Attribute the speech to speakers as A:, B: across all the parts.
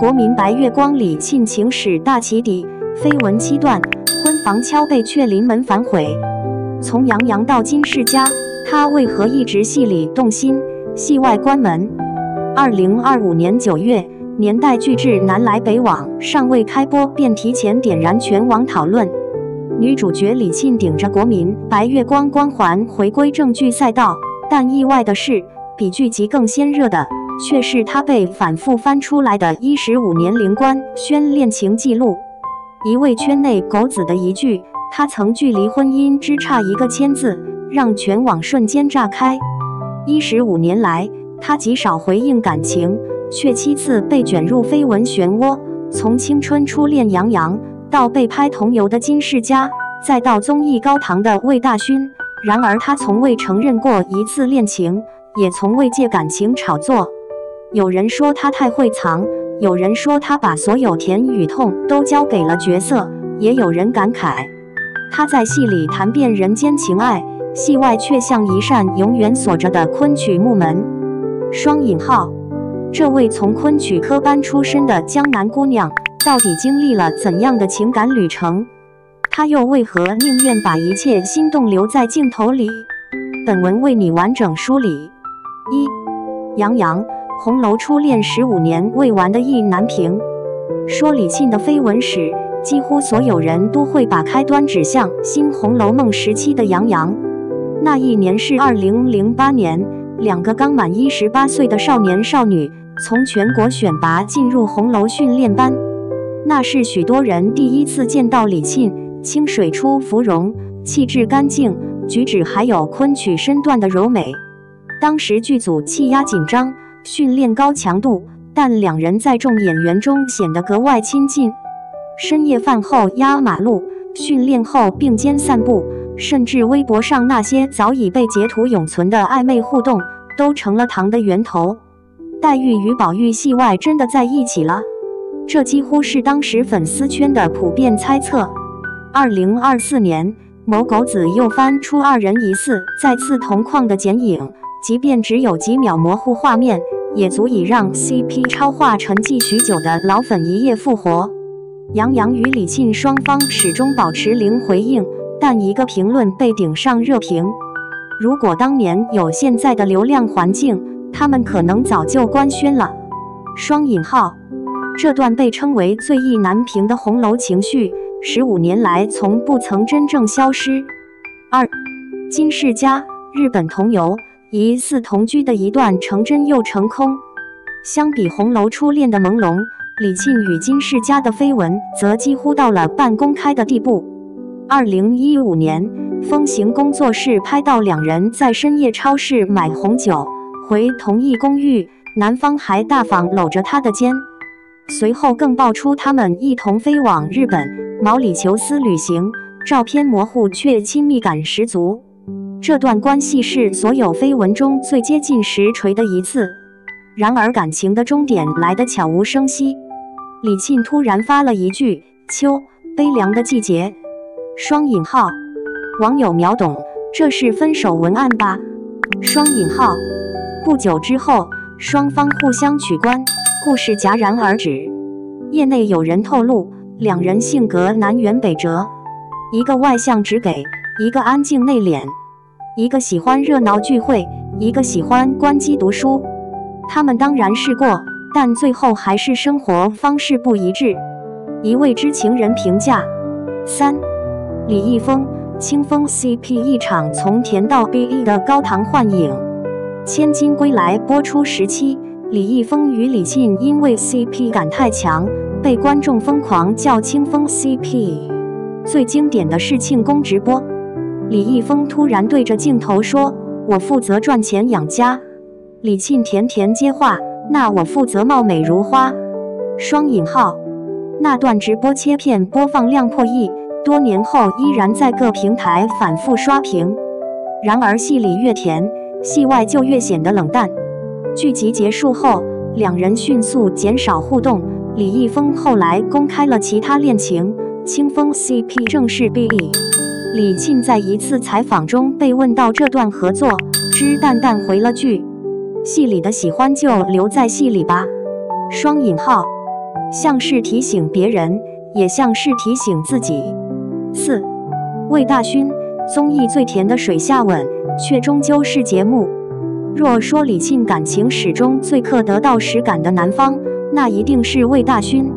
A: 國民白月光李沁情史大起底，緋聞七段，婚房敲背卻臨門反悔。從楊洋到金世佳，他為何一直戲裡動心，戲外關門？2025年9月，年代劇制《南來北往》尚未開播，便提前點燃全網討論。女主角李沁頂着國民白月光光環回歸正劇賽道，但意外的是，比劇集更鮮熱的卻是她被反覆翻出來的15年齡官宣戀情記錄。一位圈內狗子的一句“他曾距離婚姻只差一個簽字”，讓全網瞬間炸開。15年來，他極少回應感情，卻7次被捲入緋聞漩渦，從青春初戀楊洋，到被拍同遊的金世佳，再到綜藝高堂的魏大勳。然而他從未承認過一次戀情，也從未借感情炒作。有人說他太會藏，有人說他把所有甜與痛都交給了角色，也有人感慨他在戲裡談遍人間情愛，戲外卻像一扇永遠鎖着的昆曲木門。雙引號，這位從昆曲科班出身的江南姑娘，到底經歷了怎樣的情感旅程？她又為何寧願把一切心動留在鏡頭裡？本文為你完整梳理。楊洋，紅樓初戀15年未完的意難平。說李沁的緋聞史，幾乎所有人都會把開端指向新《紅樓夢》時期的楊洋。那一年是2008年，2個剛滿18歲的少年少女從全國選拔進入紅樓訓練班。那是許多人第一次見到李沁，清水出芙蓉，氣質乾淨，舉止還有昆曲身段的柔美。當時劇組氣壓緊張，訓練高強度，但兩人在眾演員中顯得格外親近。深夜飯後壓馬路，訓練後並肩散步，甚至微博上那些早已被截圖永存的曖昧互動，都成了糖的源頭。黛玉與寶玉戲外真的在一起了，這幾乎是當時粉絲圈的普遍猜測。2024年，某狗子又翻出二人疑似再次同框的剪影，即便只有幾秒模糊畫面，也足以讓 CP 超話沉寂許久的老粉一夜復活。楊洋與李沁雙方始終保持零回應，但一個評論被頂上熱評。如果當年有現在的流量環境，他們可能早就官宣了。雙引號，這段被稱為最意難平的紅樓情緒，15年來從不曾真正消失。金世佳，日本同遊，疑似同居的一段成真又成空。相比紅樓初戀的朦朧，李沁與金世佳的緋聞則幾乎到了半公開的地步。2015年，風行工作室拍到兩人在深夜超市買紅酒，回同一公寓，男方還大方摟着她的肩。隨後更爆出他們一同飛往日本毛里求斯旅行，照片模糊卻親密感十足。這段關係是所有緋聞中最接近實錘的一次。然而感情的終點來得悄無聲息，李沁突然發了一句“秋，悲涼的季節”。雙引號，網友秒懂，這是分手文案吧？雙引號。不久之後，雙方互相取關，故事戛然而止。業內有人透露，兩人性格南轅北轍，一個外向直給，一個安靜內斂；一個喜歡熱鬧聚會，一個喜歡關機讀書。他們當然試過，但最後還是生活方式不一致。一位知情人評價：3. 李易峰、清風 CP 一場從甜到 BE 的高堂幻影。千金歸來播出時期，李易峰與李沁因為 CP 感太強，被觀眾瘋狂叫清風 CP。最經典的是慶功直播，李易峰突然對着鏡頭說：“我負責賺錢養家。”李沁甜甜接話：“那我負責貌美如花。”雙引號。那段直播切片播放量破億，多年後依然在各平台反覆刷屏。然而戲裡越甜，戲外就越顯得冷淡。劇集結束後，兩人迅速減少互動。李易峰後來公開了其他戀情，清風 CP 正式 BE。李沁在一次採訪中被問到這段合作，只淡淡回了句：“戲裡的喜歡就留在戲裡吧。”雙引號。像是提醒別人，也像是提醒自己。4. 魏大勳，綜藝最甜的水下吻，卻終究是節目。若說李沁感情史中最可得到實感的男方，那一定是魏大勳。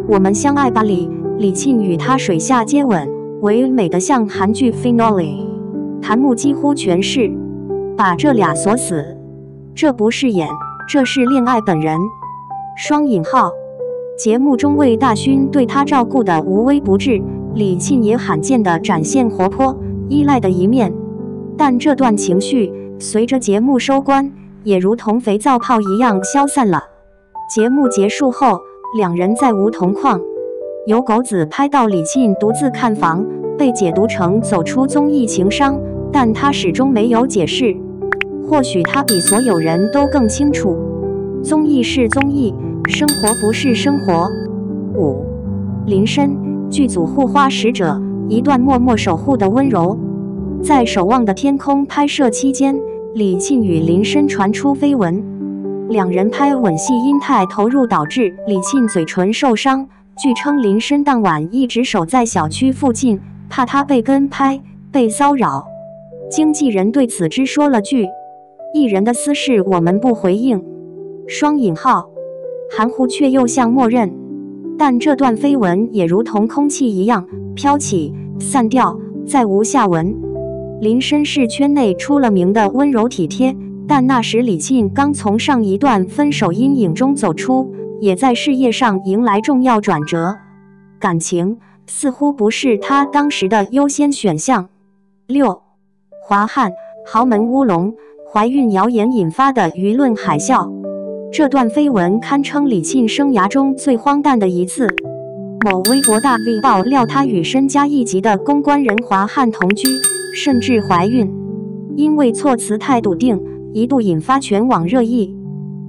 A: 我們相愛吧裡，李沁與他水下接吻，唯美的像韓劇 Finale， 彈幕幾乎全是把這倆鎖死，這不是演，這是戀愛本人。雙引號。節目中魏大勳對他照顧的無微不至，李沁也罕見地展現活潑依賴的一面。但這段情緒隨着節目收官，也如同肥皂泡一樣消散了。節目結束後，兩人再無同框。有狗子拍到李沁獨自看房，被解讀成走出綜藝情傷，但他始終沒有解釋。或許他比所有人都更清楚，綜藝是綜藝，生活不是生活。5. 林深，劇組護花使者，一段默默守護的溫柔。在《守望的天空》拍攝期間，李沁與林深傳出緋聞，兩人拍吻戲因太投入導致李沁嘴唇受傷。據稱林深當晚一直守在小區附近，怕他被跟拍、被騷擾。經紀人對此只說了句：“藝人的私事我們不回應。”雙引號。含糊卻又像默認，但這段緋聞也如同空氣一樣飄起、散掉，再無下文。林深是圈內出了名的溫柔體貼，但那時李沁剛從上一段分手陰影中走出，也在事業上迎來重要轉折，感情似乎不是他當時的優先選項。6. 華漢，豪門烏龍，懷孕謠言引發的輿論海嘯。這段緋聞堪稱李沁生涯中最荒誕的一次。某微博大 V 爆料她與身家一級的公關人華漢同居，甚至懷孕，因為措辭太篤定，一度引發全網熱議。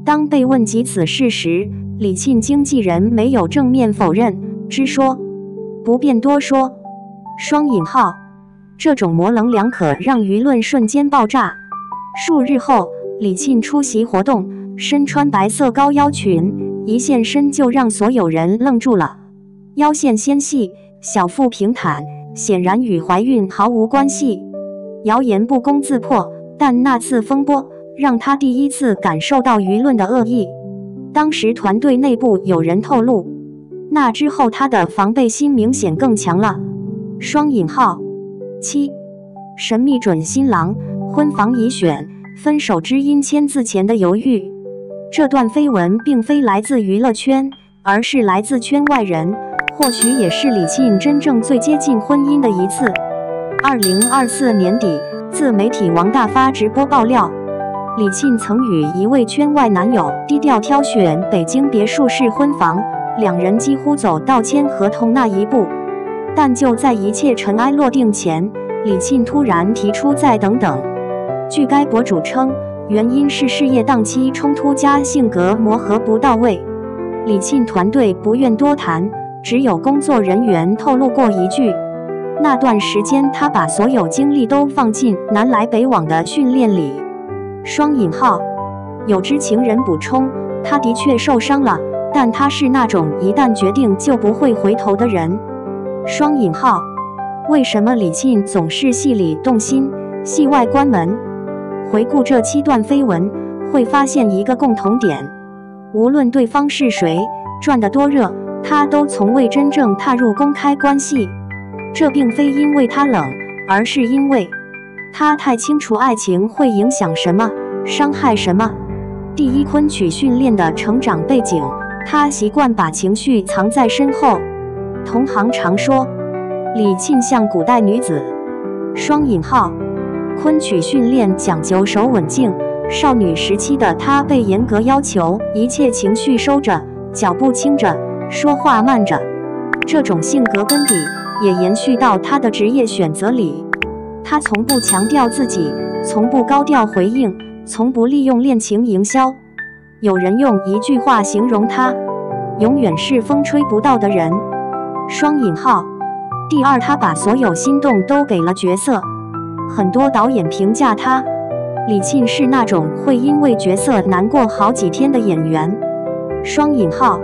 A: 當被問及此事時，李沁經紀人沒有正面否認，只說不便多說。雙引號。這種模棱兩可讓輿論瞬間爆炸。數日後，李沁出席活動，身穿白色高腰裙，一現身就讓所有人愣住了。腰線纖細，小腹平坦，顯然與懷孕毫無關係。謠言不攻自破，但那次風波讓他第一次感受到輿論的惡意。當時團隊內部有人透露，那之後他的防備心明顯更強了。雙引號。7. 神秘準新郎，婚房已選，分手知因簽字前的猶豫。這段緋聞並非來自娛樂圈，而是來自圈外人，或許也是李沁真正最接近婚姻的一次。2024年底，自媒體王大發直播爆料，李沁曾與一位圈外男友低調挑選北京別墅式婚房，兩人幾乎走到簽合同那一步。但就在一切塵埃落定前，李沁突然提出再等等。據該博主稱，原因是事業檔期衝突加性格磨合不到位。李沁團隊不願多談，只有工作人員透露過一句，那段時間他把所有精力都放進南來北往的訓練裡。雙引號。有知情人補充，他的確受傷了，但他是那種一旦決定就不會回頭的人。雙引號。為什麼李沁總是戲裡動心，戲外關門？回顧這7段緋聞，會發現一個共同點：無論對方是誰，轉得多熱，他都從未真正踏入公開關係。這並非因為他冷，而是因為他太清楚愛情會影響什麼，傷害什麼。第一，昆曲訓練的成長背景，他習慣把情緒藏在身後。同行常說，李沁像古代女子。雙引號。昆曲訓練講究手穩靜，少女時期的她被嚴格要求一切情緒收着，腳步輕着，說話慢着。這種性格根底也延續到她的職業選擇裡。她從不強調自己，從不高調回應，從不利用戀情營銷。有人用一句話形容她，永遠是風吹不到的人。雙引號。第二，她把所有心動都給了角色。很多導演評價她，李沁是那種會因為角色難過好幾天的演員。雙引號。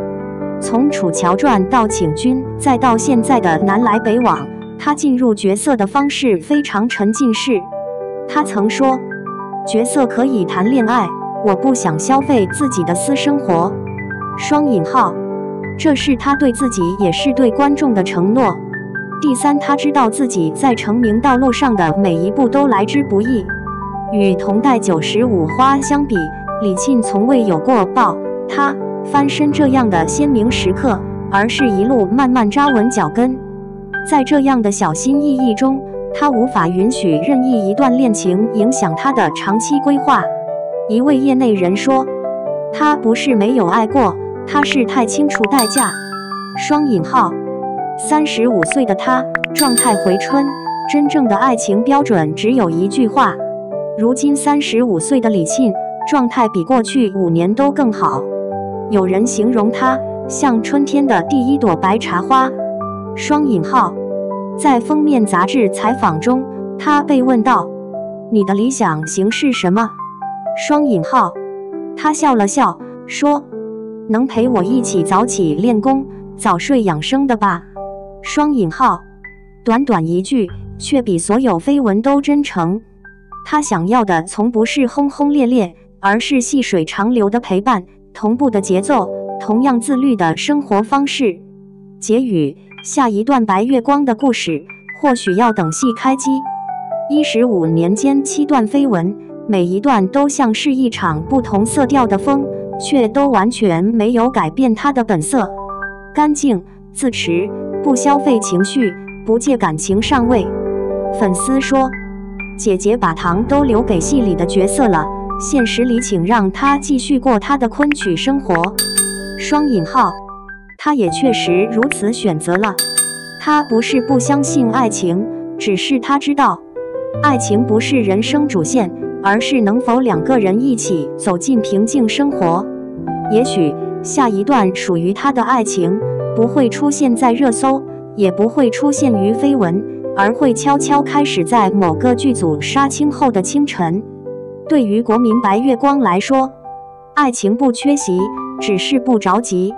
A: 從《楚喬傳》到請君，再到現在的南來北往，他進入角色的方式非常沉浸式。他曾說，角色可以談戀愛，我不想消費自己的私生活。雙引號，這是他對自己也是對觀眾的承諾。第三，他知道自己在成名道路上的每一步都來之不易。與同代95花相比，李沁從未有過爆他翻身這樣的鮮明時刻，而是一路慢慢扎穩腳跟。在這樣的小心翼翼中，他無法允許任意一段戀情影響他的長期規劃。一位業內人說，他不是沒有愛過，他是太清楚代價。雙引號，35歲的他狀態回春，真正的愛情標準只有一句話。如今35歲的李沁狀態比過去5年都更好，有人形容他像春天的第一朵白茶花。雙引號，在封面雜誌採訪中，他被問到，你的理想型是什麼？雙引號，他笑了笑說，能陪我一起早起練功早睡養生的吧。雙引號，短短一句，卻比所有緋聞都真誠。他想要的從不是轟轟烈烈，而是細水長流的陪伴，同步的節奏，同樣自律的生活方式。結語，下一段白月光的故事，或許要等戲開機。15年間7段緋聞，每一段都像是一場不同色調的風，卻都完全沒有改變他的本色。乾淨、自持，不消費情緒，不借感情上位。粉絲說，姐姐把糖都留給戲裡的角色了，現實裡請讓他繼續過他的昆曲生活。雙引號，他也確實如此選擇了。他不是不相信愛情，只是他知道，愛情不是人生主線，而是能否兩個人一起走進平靜生活。也許下一段屬於他的愛情，不會出現在熱搜，也不會出現於緋聞，而會悄悄開始在某個劇組殺青後的清晨。對於國民白月光來說，愛情不缺席，只是不着急。